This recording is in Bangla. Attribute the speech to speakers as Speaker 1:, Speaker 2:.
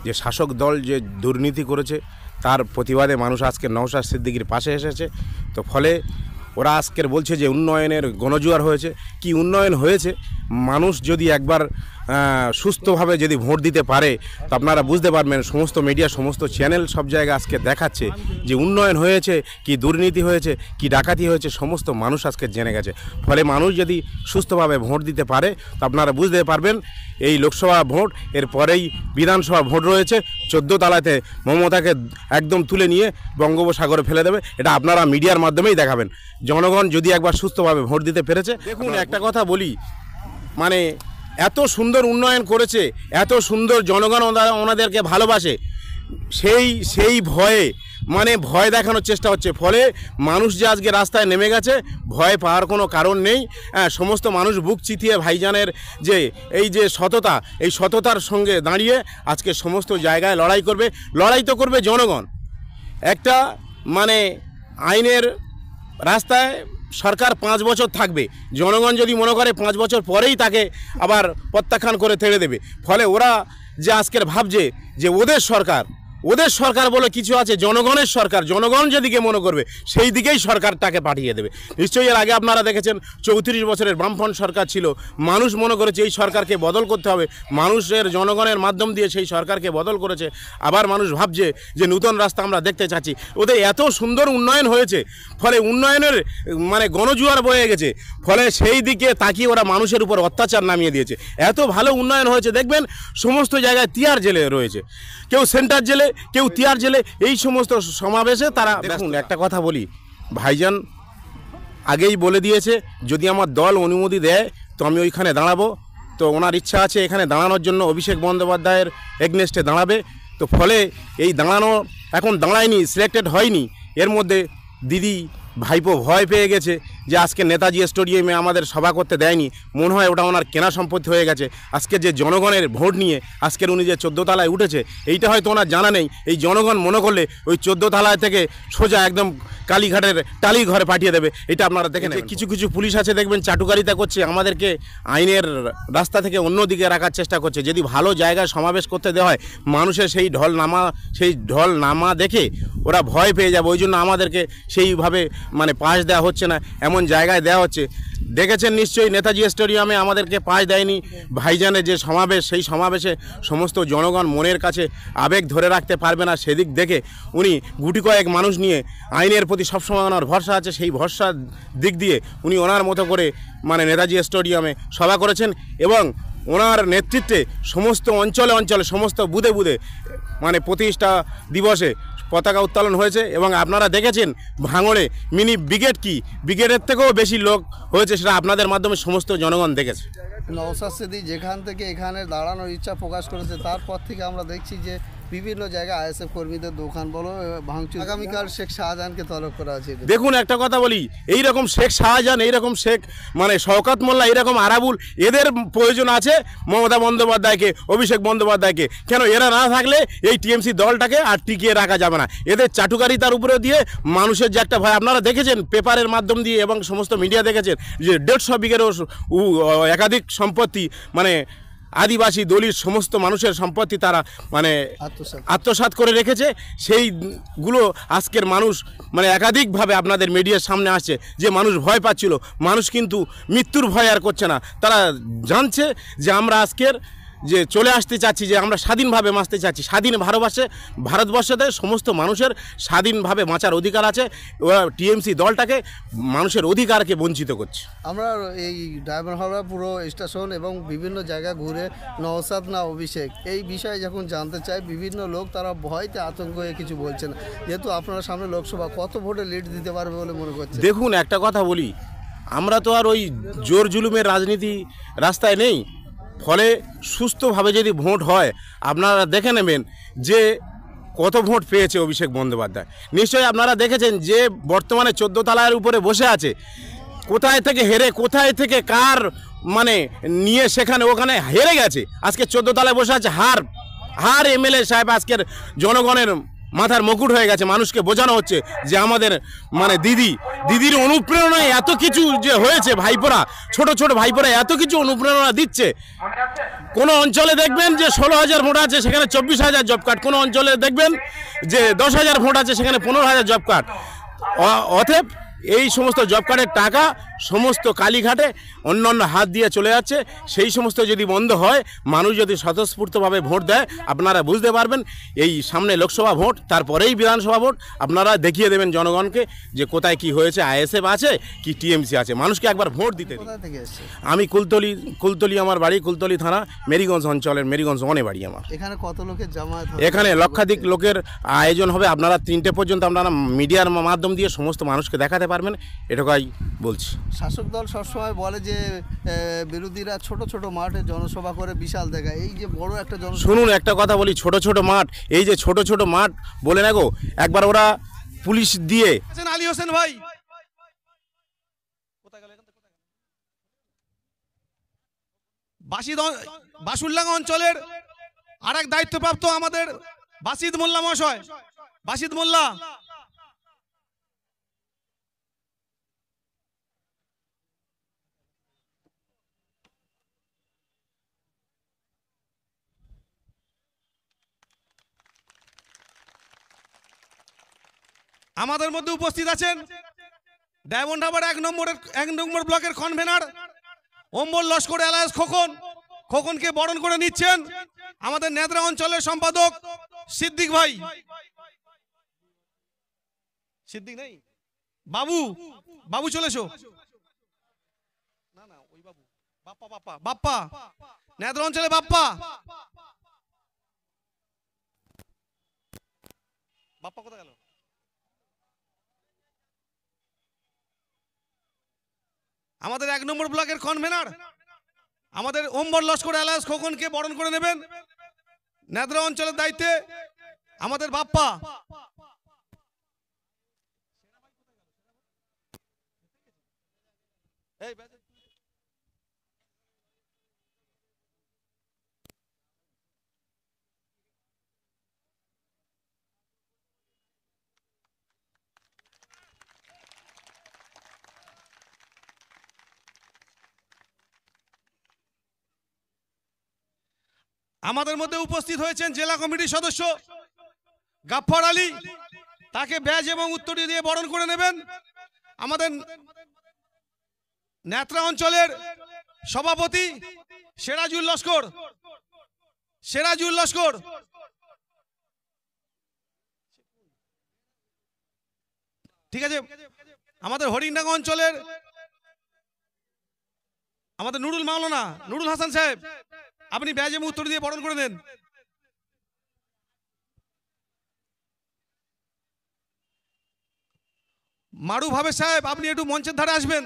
Speaker 1: যে শাসক দল যে দুর্নীতি করেছে তার প্রতিবাদে মানুষ আজকে নওশাদ সিদ্দিকীর পাশে এসেছে। তো ফলে ওরা আজকের বলছে যে উন্নয়নের গণজোয়ার হয়েছে। কি উন্নয়ন হয়েছে? মানুষ যদি একবার সুস্থভাবে যদি ভোট দিতে পারে তো আপনারা বুঝতে পারবেন। সমস্ত মিডিয়া, সমস্ত চ্যানেল সব জায়গায় আজকে দেখাচ্ছে যে উন্নয়ন হয়েছে, কি দুর্নীতি হয়েছে, কি ডাকাতি হয়েছে, সমস্ত মানুষ আজকে জেনে গেছে। ফলে মানুষ যদি সুস্থভাবে ভোট দিতে পারে তো আপনারা বুঝতে পারবেন। এই লোকসভা ভোট, এর পরেই বিধানসভা ভোট রয়েছে। 14 তলাতে মমতাকে একদম তুলে নিয়ে বঙ্গোপসাগরে ফেলে দেবে। এটা আপনারা মিডিয়ার মাধ্যমেই দেখাবেন। জনগণ যদি একবার সুস্থভাবে ভোট দিতে পেরেছে। দেখুন, একটা কথা বলি, মানে এত সুন্দর উন্নয়ন করেছে, এত সুন্দর জনগণ ওনাদেরকে ভালোবাসে, সেই ভয়ে মানে ভয় দেখানোর চেষ্টা হচ্ছে। ফলে মানুষ যে আজকে রাস্তায় নেমে গেছে, ভয় পাওয়ার কোনো কারণ নেই। সমস্ত মানুষ বুক চিতিয়ে ভাইজানের যে এই যে সততা, এই সততার সঙ্গে দাঁড়িয়ে আজকে সমস্ত জায়গায় লড়াই করবে। লড়াই তো করবে জনগণ। একটা মানে আইনের রাস্তায় সরকার 5 বছর থাকবে। জনগণ যদি মনে করে 5 বছর পরেই তাকে আবার প্রত্যাখ্যান করে ছেড়ে দেবে। ফলে ওরা যে আজকের ভাবছে যে ওদের সরকার বলে কিছু আছে, জনগণের সরকার। জনগণ যেদিকে মনে করবে সেই দিকেই সরকারটাকে পাঠিয়ে দেবে। নিশ্চয়ই এর আগে আপনারা দেখেছেন 34 বছরের বামফ্রন্ট সরকার ছিল। মানুষ মনে করেছে এই সরকারকে বদল করতে হবে। মানুষের জনগণের মাধ্যম দিয়ে সেই সরকারকে বদল করেছে। আবার মানুষ ভাবছে যে নূতন রাস্তা আমরা দেখতে চাচ্ছি। ওদের এত সুন্দর উন্নয়ন হয়েছে, ফলে উন্নয়নের মানে গণজোয়ার বয়ে গেছে। ফলে সেই দিকে তাকিয়ে ওরা মানুষের উপর অত্যাচার নামিয়ে দিয়েছে। এত ভালো উন্নয়ন হয়েছে, দেখবেন সমস্ত জায়গায় তিহার জেলে রয়েছে, কেউ সেন্টার জেলে, কেউ তিহার জেলে। এই সমস্ত সমাবেশে তারা দেখুন, একটা কথা বলি, ভাইজান আগেই বলে দিয়েছে যদি আমার দল অনুমতি দেয় তো আমি ওইখানে দাঁড়াবো। তো ওনার ইচ্ছা আছে এখানে দাঁড়ানোর জন্য, অভিষেক বন্দ্যোপাধ্যায়ের এগনেস্টে দাঁড়াবে। তো ফলে এই দাঁড়ানো এখন দাঁড়ায়নি, সিলেক্টেড হয়নি। এর মধ্যে দিদি ভাইপো ভয় পেয়ে গেছে যে আজকে নেতাজি স্টেডিয়ামে আমাদের সভা করতে দেয়নি। মনে হয় ওটা ওনার কেনা সম্পত্তি হয়ে গেছে। আজকে যে জনগণের ভোট নিয়ে আজকের উনি যে 14 তলায় উঠেছে, এইটা হয়তো ওনার জানা নেই। এই জনগণ মনে করলে ওই 14 তলায় থেকে সোজা একদম কালীঘাটের টালি ঘরে পাঠিয়ে দেবে। এটা আপনারা দেখেন। কিছু কিছু পুলিশ আছে দেখবেন চাটুকারিতা করছে, আমাদেরকে আইনের রাস্তা থেকে অন্যদিকে রাখার চেষ্টা করছে। যদি ভালো জায়গায় সমাবেশ করতে দেওয়া হয়, মানুষের সেই ঢল নামা দেখে ওরা ভয় পেয়ে যাবে। ওই জন্য আমাদেরকে সেইভাবে মানে পাস দেওয়া হচ্ছে না, এমন জায়গায় দেওয়া হচ্ছে। দেখেছেন নিশ্চয়ই নেতাজি স্টেডিয়ামে আমাদেরকে পাস দেয়নি। ভাইজানের যে সমাবেশ, সেই সমাবেশে সমস্ত জনগণ মনের কাছে আবেগ ধরে রাখতে পারবে না, সেদিক দেখে উনি গুটি কয়েক মানুষ নিয়ে আইনের প্রতি সবসময় ওনার ভরসা আছে, সেই ভরসার দিক দিয়ে উনি ওনার মতো করে মানে নেতাজি স্টেডিয়ামে সভা করেছেন। এবং ওনার নেতৃত্বে সমস্ত অঞ্চলে অঞ্চলে, সমস্ত বুধে বুধে মানে প্রতিষ্ঠা দিবসে পতাকা উত্তোলন হয়েছে। এবং আপনারা দেখেছেন ভাঙড়ে মিনি ব্রিগেড, কি ব্রিগেডের থেকেও বেশি লোক হয়েছে, সেটা আপনাদের মাধ্যমে সমস্ত জনগণ দেখেছে।
Speaker 2: নওশাদ সিদ্দিকী যেখান থেকে এখানে দাঁড়ানোর ইচ্ছা প্রকাশ করেছে, তারপর থেকে আমরা দেখছি যে বিভিন্ন জায়গায় আইএসএফ কর্মীদের দোকান বলো ভাঙচুর। আগামীকাল শেখ শাহজাহানকে তলব করা আছে। দেখুন,
Speaker 1: একটা কথা বলি, এইরকম শেখ শাহজাহান, এইরকম শেখ মানে শওকত মোল্লা, এইরকম আরাবুল, এদের প্রয়োজন আছে মমতা বন্দ্যোপাধ্যায়কে, অভিষেক বন্দ্যোপাধ্যায়কে। কেন এরা না থাকলে এই টিএমসি দলটাকে আর টিকিয়ে রাখা যাবে না। এদের চাটুকারিতার উপরে দিয়ে মানুষের যে একটা ভয়, আপনারা দেখেছেন পেপারের মাধ্যম দিয়ে এবং সমস্ত মিডিয়া দেখেছেন যে 150 বিঘেরও একাধিক সম্পত্তি মানে আদিবাসী দলিত সমস্ত মানুষের সম্পত্তি তারা মানে আত্মসাৎ করে রেখেছে। সেইগুলো আজকের মানুষ মানে একাধিকভাবে আপনাদের মিডিয়ার সামনে আসছে যে মানুষ ভয় পাচ্ছিল। মানুষ কিন্তু মৃত্যুর ভয় আর করছে না। তারা জানছে যে আমরা আজকের যে চলে আসতে চাচ্ছি, যে আমরা স্বাধীনভাবে বাঁচতে চাচ্ছি। স্বাধীন ভারতবর্ষতে সমস্ত মানুষের স্বাধীনভাবে বাঁচার অধিকার আছে। ওরা টিএমসি দলটাকে মানুষের অধিকারকে বঞ্চিত করছে।
Speaker 2: আমরা এই ডায়মন্ড হারবার পুরো স্টেশন এবং বিভিন্ন জায়গা ঘুরে নওশাদ না অভিষেক এই বিষয়ে যখন জানতে চাই, বিভিন্ন লোক তারা ভয়তে আতঙ্ক হয়ে কিছু বলছে না। যেহেতু আপনারা সামনে লোকসভা, কত ভোটে লিড দিতে পারবে বলে মনে করছে?
Speaker 1: দেখুন, একটা কথা বলি, আমরা তো আর ওই জোর জুলুমের রাজনীতি রাস্তায় নেই। ফলে সুস্থভাবে যদি ভোট হয়, আপনারা দেখে নেবেন যে কত ভোট পেয়েছে অভিষেক বন্দ্যোপাধ্যায়। নিশ্চয়ই আপনারা দেখেছেন যে বর্তমানে 14 তলার উপরে বসে আছে। কোথায় থেকে হেরে, কোথায় থেকে কার মানে নিয়ে সেখানে ওখানে হেরে গেছে। আজকে 14 তলায় বসে আছে হার এমএলএ সাহেব আজকের জনগণের মাথার মুকুট হয়ে গেছে। মানুষকে বোঝানো হচ্ছে যে আমাদের মানে দিদির অনুপ্রেরণায় এত কিছু যে হয়েছে, ভাইপোরা ছোট ছোট ভাইপোরা এত কিছু অনুপ্রেরণা দিচ্ছে। কোনো অঞ্চলে দেখবেন যে 16,000 ভোট আছে, সেখানে 24,000 জব কার্ড। কোনো অঞ্চলে দেখবেন যে 10,000 ভোট আছে, সেখানে 15,000 জব কার্ড। অতএব এই সমস্ত জব কার্ডের টাকা সমস্ত কালীঘাটে অন্যান্য হাত দিয়ে চলে যাচ্ছে। সেই সমস্ত যদি বন্ধ হয়, মানুষ যদি স্বতঃস্ফূর্তভাবে ভোট দেয়, আপনারা বুঝতে পারবেন এই সামনে লোকসভা ভোট, তারপরেই বিধানসভা ভোট, আপনারা দেখিয়ে দেবেন জনগণকে যে কোথায় কি হয়েছে, আইএসএফ আছে কি টিএমসি আছে। মানুষকে একবার ভোট দিতে দিন।
Speaker 2: কোথা থেকে এসছে?
Speaker 1: আমি কুলতলি আমার বাড়ি, কুলতলি থানা, মেরিগঞ্জ অঞ্চলের, মেরিগঞ্জ ওয়ানে বাড়ি আমার।
Speaker 2: এখানে কত লোকের জামায়াত হবে?
Speaker 1: এখানে লক্ষাধিক লোকের আয়োজন হবে। আপনারা 3টে পর্যন্ত আপনারা মিডিয়ার মাধ্যম দিয়ে সমস্ত মানুষকে দেখাতে পারবেন, এটুকুই বলছি।
Speaker 2: শাসক দল সবসময় বলে যে বিরোধীরা ছোট ছোট মাঠে জনসভা করে বিশাল দেখায়, এই যে বড় একটা জনসভা।
Speaker 1: শুনুন একটা কথা বলি, ছোট ছোট মাঠ, এই যে ছোট ছোট মাঠ বলে না গো, একবার ওরা পুলিশ দিয়ে
Speaker 3: আলী হোসেন ভাই বাসুল্লাঙ্গা অঞ্চলের আরেক দায়িত্বপ্রাপ্ত আমাদের বাসিদ মোল্লা মহাশয়, বাসিদ মোল্লা। আমাদের মধ্যে উপস্থিত আছেন ডায়মন্ড হারবার 1 নম্বর ব্লকের কনভেনার অম্বল লস্কর এলায়েন্স খোকনকে বরণ করে নিচ্ছেন আমাদের নেত্রা অঞ্চলের সম্পাদক সিদ্দিক ভাই। সিদ্দিক নেই, বাবু চলে এসো। না ওই বাবু, বাপ্পা নেত্রা অঞ্চলে বাপ্পা কোথায় গেল? আমাদের 1 নম্বর ব্লকের কনভেনার আমাদের অম্বল লস্কর এলায়েন্স খোকনকে বরণ করে নেবেন নেত্রা অঞ্চলের দায়িত্বে আমাদের বাপ্পা। আমাদের মধ্যে উপস্থিত হয়েছেন জেলা কমিটির সদস্য গাফফর আলী, তাকে ব্যাজ এবং উত্তরীয় দিয়ে বরণ করে নেবেন আমাদের নেত্রা অঞ্চলের সভাপতি সেরাজুল লস্কর। ঠিক আছে, আমাদের হরিণডাঙ্গা অঞ্চলের আমাদের নুরুল হাসান সাহেব, আপনি ব্যাজ এবং উত্তর দিয়ে বরণ করে দেন। মারু ভাবে সাহেব, আপনি একটু মঞ্চের ধারে আসবেন।